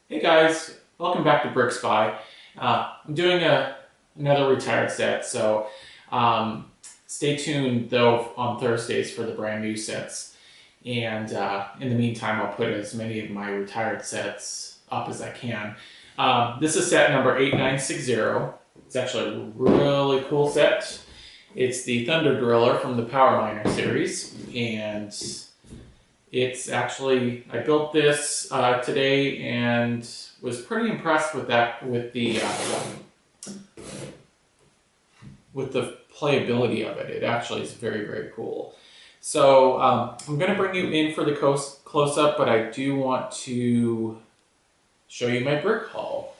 Hey guys, welcome back to BrickSpy. I'm doing another retired set, so stay tuned though on Thursdays for the brand new sets. And in the meantime, I'll put as many of my retired sets up as I can. This is set number 8960. It's actually a really cool set. It's the Thunder Driller from the Power Miner series, and it's actually, I built this today and was pretty impressed with that, with the playability of it. It actually is very, very cool. So I'm going to bring you in for the close-up, but I do want to show you my brick haul.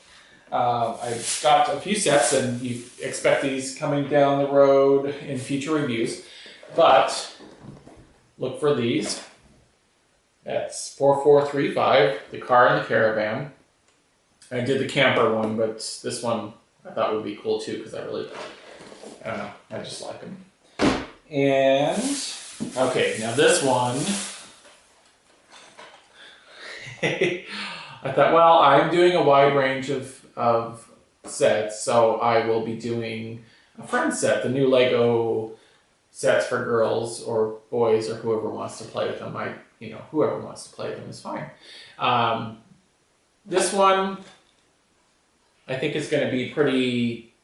I've got a few sets, and you expect these coming down the road in future reviews, but look for these. That's 4435, the car and the caravan. I did the camper one, but this one I thought would be cool too because I don't know, I just like them. And, okay, now this one, I thought, well, I'm doing a wide range of sets, so I will be doing a friend set, the new Lego sets for girls or boys or whoever wants to play with them. Whoever wants to play with them is fine. This one, I think is going to be pretty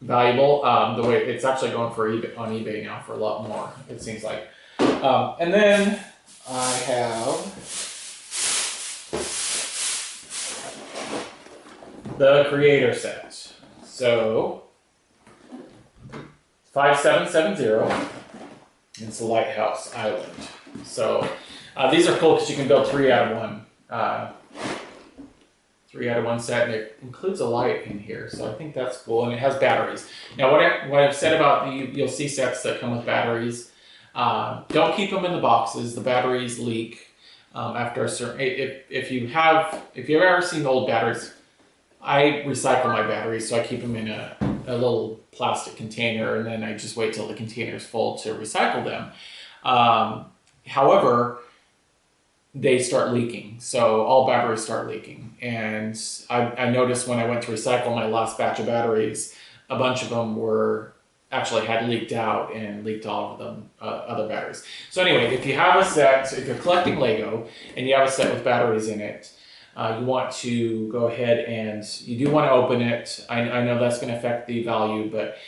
valuable. The way it's actually going for eBay, on eBay now for a lot more, it seems like. And then I have the creator set. So 5770. It's the Lighthouse Island. So these are cool because you can build 3 out of 1. 3 out of 1 set, and it includes a light in here, so I think that's cool, and it has batteries. Now, what I've said about you'll see sets that come with batteries. Don't keep them in the boxes. The batteries leak after a certain. If you've ever seen old batteries, I recycle my batteries, so I keep them in a little plastic container, and then I just wait till the container is full to recycle them. However, they start leaking. So all batteries start leaking. And I noticed when I went to recycle my last batch of batteries, a bunch of them had leaked out and leaked all of them, other batteries. So anyway, if you have a set, if you're collecting Lego and you have a set with batteries in it, you want to go ahead and you do want to open it. I know that's going to affect the value, but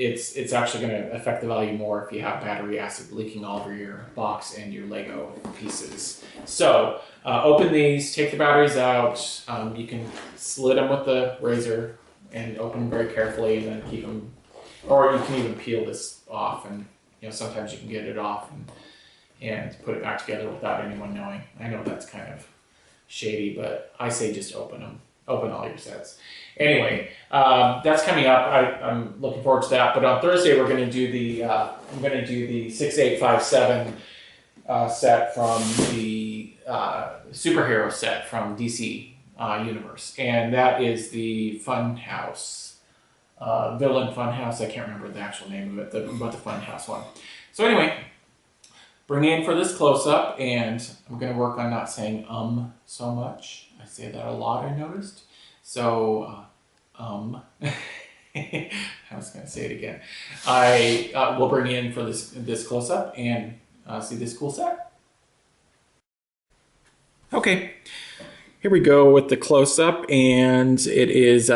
it's actually going to affect the value more if you have battery acid leaking all over your box and your Lego pieces. So open these, take the batteries out. You can slit them with the razor and open them very carefully, and then keep them, or you can even peel this off, and sometimes you can get it off and put it back together without anyone knowing. I know that's kind of shady, but I say just open them. Open all your sets. Anyway, that's coming up. I'm looking forward to that. But on Thursday, we're going to do the 6857 set from the superhero set from DC Universe, and that is the Fun House, Villain Fun House. I can't remember the actual name of it, but the Fun House one. So anyway, bring me in for this close-up, and I'm going to work on not saying so much. I say that a lot, I noticed. So, I was going to say it again. I will bring you in for this close-up and see this cool set. Okay, here we go with the close-up, and it is,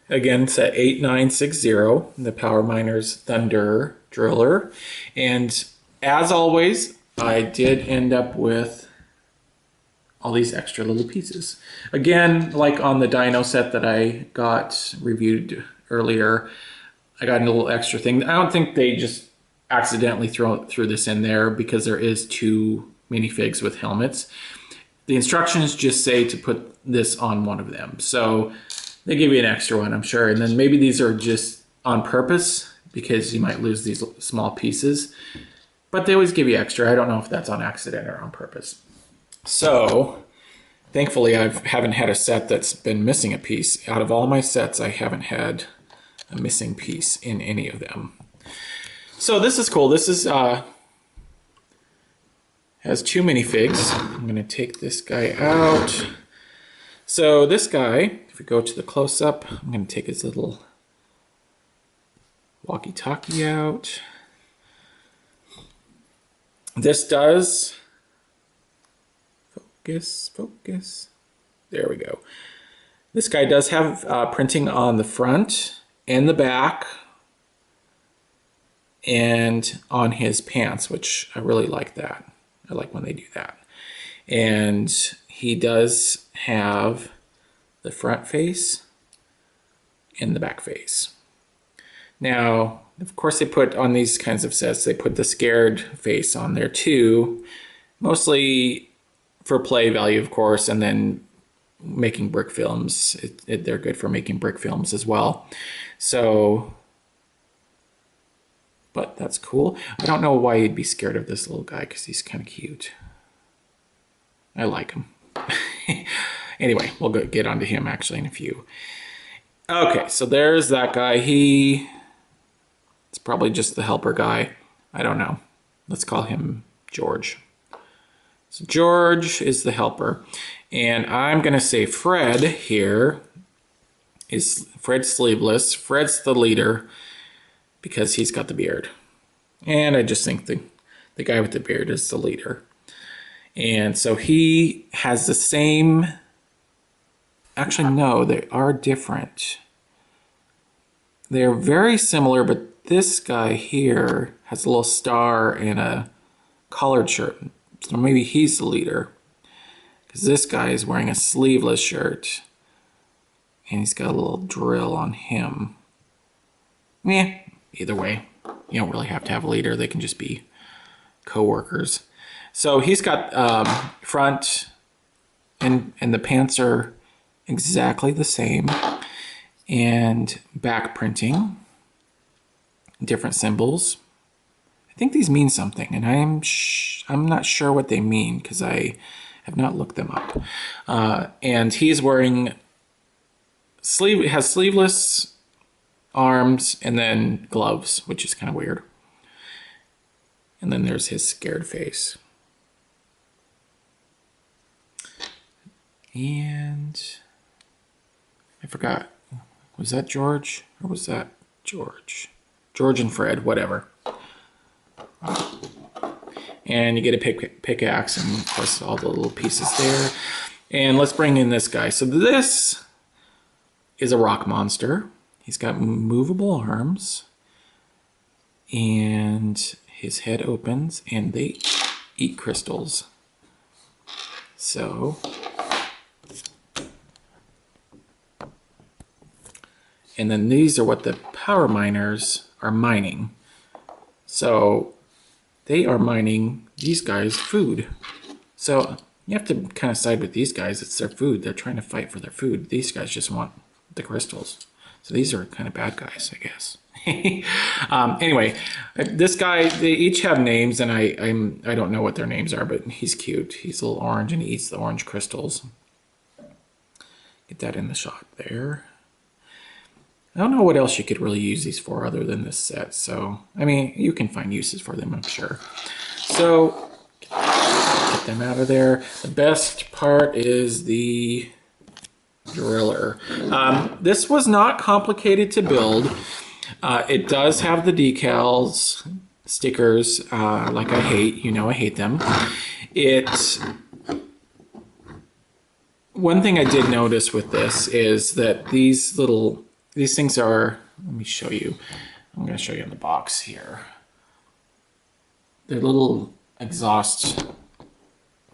again, set 8960, the Power Miner's Thunder Driller. And as always, I did end up with all these extra little pieces. Again, like on the Dino set that I got reviewed earlier, I got a little extra thing. I don't think they just accidentally threw this in there because there is 2 minifigs with helmets. The instructions just say to put this on one of them. So they give you an extra one, I'm sure. And then maybe these are just on purpose because you might lose these small pieces. But they always give you extra. I don't know if that's on accident or on purpose. So, thankfully, I haven't had a set that's been missing a piece. Out of all my sets, I haven't had a missing piece in any of them. So this is cool. This is has 2 minifigs. I'm going to take this guy out. So this guy, if we go to the close-up, I'm going to take his little walkie-talkie out. This does focus. There we go. This guy does have printing on the front and the back and on his pants, which I really like that. I like when they do that. And he does have the front face and the back face. Now, of course, they put on these kinds of sets, they put the scared face on there too, mostly for play value, of course, and then making brick films. They're good for making brick films as well. So, but that's cool. I don't know why you'd be scared of this little guy, because he's kind of cute. I like him. Anyway, we'll get onto him actually in a few. Okay, so there's that guy. It's probably just the helper guy. I don't know. Let's call him George. So George is the helper. And I'm going to say Fred here is Fred's sleeveless. Fred's the leader because he's got the beard. And I just think the guy with the beard is the leader. And so he has the same... Actually, no, they are different. They're very similar, but this guy here has a little star and a collared shirt. So maybe he's the leader. Because this guy is wearing a sleeveless shirt. And he's got a little drill on him. Yeah, either way. You don't really have to have a leader. They can just be co-workers. So he's got front and the pants are exactly the same. And back printing. Different symbols. I think these mean something. And I'm not sure what they mean because I have not looked them up. And he's wearing has sleeveless arms and then gloves, which is kind of weird. And then there's his scared face. And I forgot, was that George or was that George? George and Fred, whatever. And you get a pickaxe and of course all the little pieces there. And let's bring in this guy. So this is a rock monster. He's got movable arms and his head opens and they eat crystals. So, and then these are what the power miners are mining. So they are mining these guys' food. So you have to kind of side with these guys. It's their food. They're trying to fight for their food. These guys just want the crystals. So these are kind of bad guys, I guess. Anyway, this guy, they each have names, and I don't know what their names are, but he's cute. He's a little orange, and he eats the orange crystals. Get that in the shot there. I don't know what else you could really use these for other than this set. So, I mean, you can find uses for them, I'm sure. So, get them out of there. The best part is the driller. This was not complicated to build. It does have the decals, stickers, like I hate. You know I hate them. One thing I did notice with this is that these things are, let me show you. I'm going to show you in the box here. They're little exhaust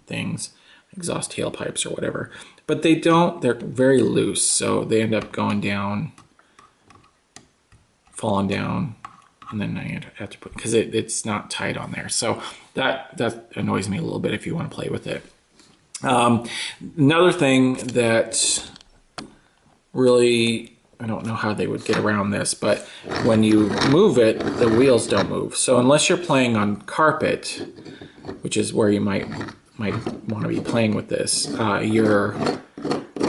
things, exhaust tailpipes or whatever. But they're very loose, so they end up going down, falling down, and then I have to put, because it's not tight on there. So that annoys me a little bit if you want to play with it. Another thing that really, I don't know how they would get around this, but when you move it, the wheels don't move. So unless you're playing on carpet, which is where you might want to be playing with this, your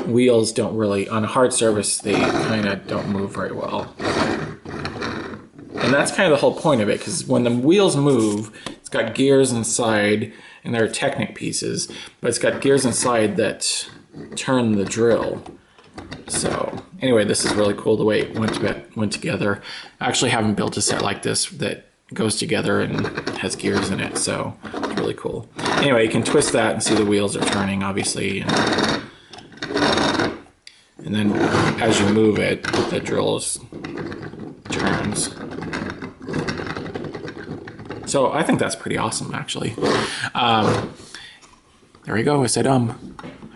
wheels don't really, on a hard surface, they kind of don't move very well. And that's kind of the whole point of it, because when the wheels move, it's got gears inside, and they're Technic pieces, but it's got gears inside that turn the drill. So anyway, this is really cool the way it went together. I actually haven't built a set like this that goes together and has gears in it, so it's really cool. Anyway, you can twist that and see the wheels are turning, obviously. And then as you move it, the drill turns. So I think that's pretty awesome, actually. There we go. I said, I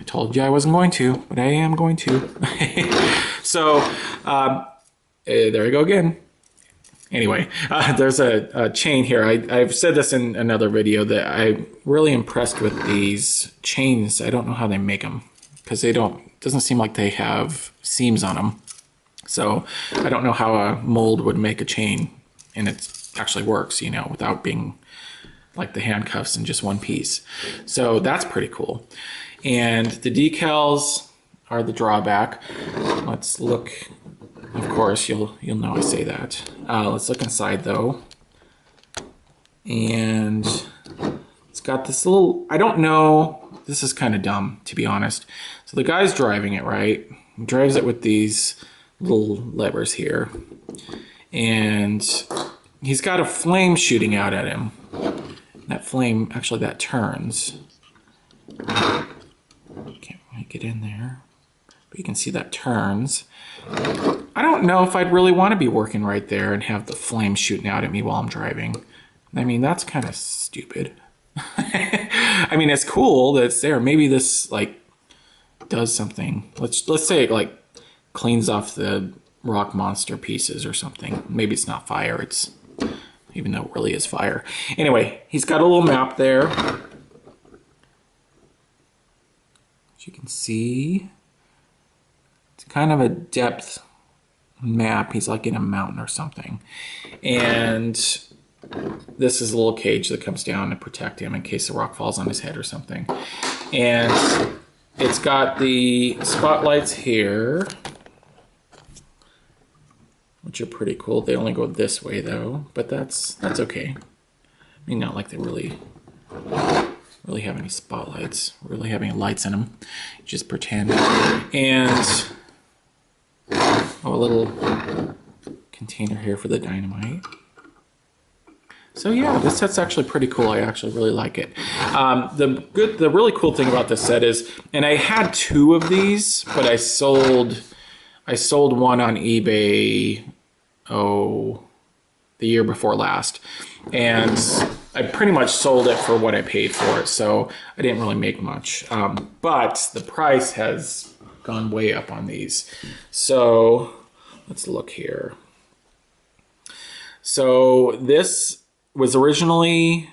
told you I wasn't going to, but I am going to. So there you go again. Anyway, there's a chain here. I've said this in another video that I'm really impressed with these chains. I don't know how they make them, because doesn't seem like they have seams on them. So I don't know how a mold would make a chain and it actually works, you know, without being like the handcuffs in just one piece. So that's pretty cool. And the decals are the drawback. Let's look. Of course, you'll know I say that. Let's look inside though. And it's got this little, I don't know, this is kind of dumb, to be honest. So the guy's driving it, right? He drives it with these little levers here. And he's got a flame shooting out at him. That flame, actually that turns. Can't really get in there. But you can see that turns. I don't know if I'd really want to be working right there and have the flame shooting out at me while I'm driving. I mean, that's kind of stupid. I mean, it's cool that it's there. Maybe this like does something. Let's say it like cleans off the rock monster pieces or something. Maybe it's not fire. It's, even though it really is fire. Anyway, he's got a little map there. As you can see, it's kind of a depth map. He's like in a mountain or something. And this is a little cage that comes down to protect him in case the rock falls on his head or something. And it's got the spotlights here, which are pretty cool. They only go this way though, but that's okay. I mean, not like they really have any spotlights, really have any lights in them. Just pretend. And a little container here for the dynamite. So yeah, this set's actually pretty cool. I actually really like it. The really cool thing about this set is, and I had 2 of these, but I sold one on eBay, the year before last, and I pretty much sold it for what I paid for it, so I didn't really make much. But the price has gone way up on these. So let's look here. So this was originally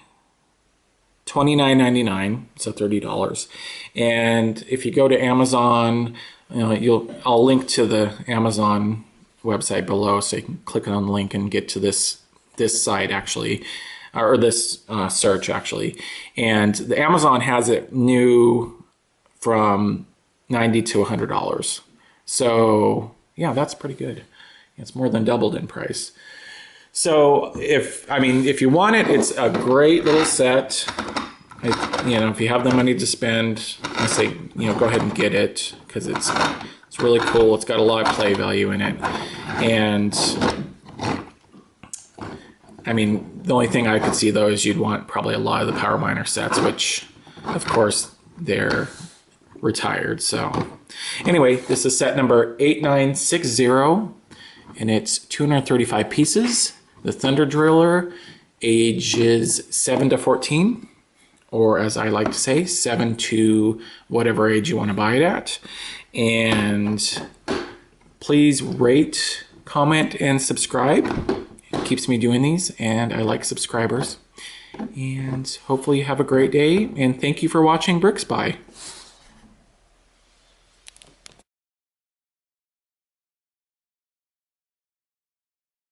$29.99, so $30. And if you go to Amazon, I'll link to the Amazon website below, so you can click on the link and get to this site actually, or this search actually. And the Amazon has it new from $90 to $100. So yeah, that's pretty good. It's more than doubled in price. So if you want it, it's a great little set. If you have the money to spend, I say, go ahead and get it, because it's really cool. It's got a lot of play value in it. And I mean, the only thing I could see though is you'd want probably a lot of the Power Miner sets, which of course they're retired. So anyway, this is set number 8960, and it's 235 pieces. The Thunder Driller, ages 7 to 14, or as I like to say, 7 to whatever age you want to buy it at. And please rate, comment, and subscribe. It keeps me doing these, and I like subscribers. And hopefully you have a great day, and thank you for watching BrickSpy.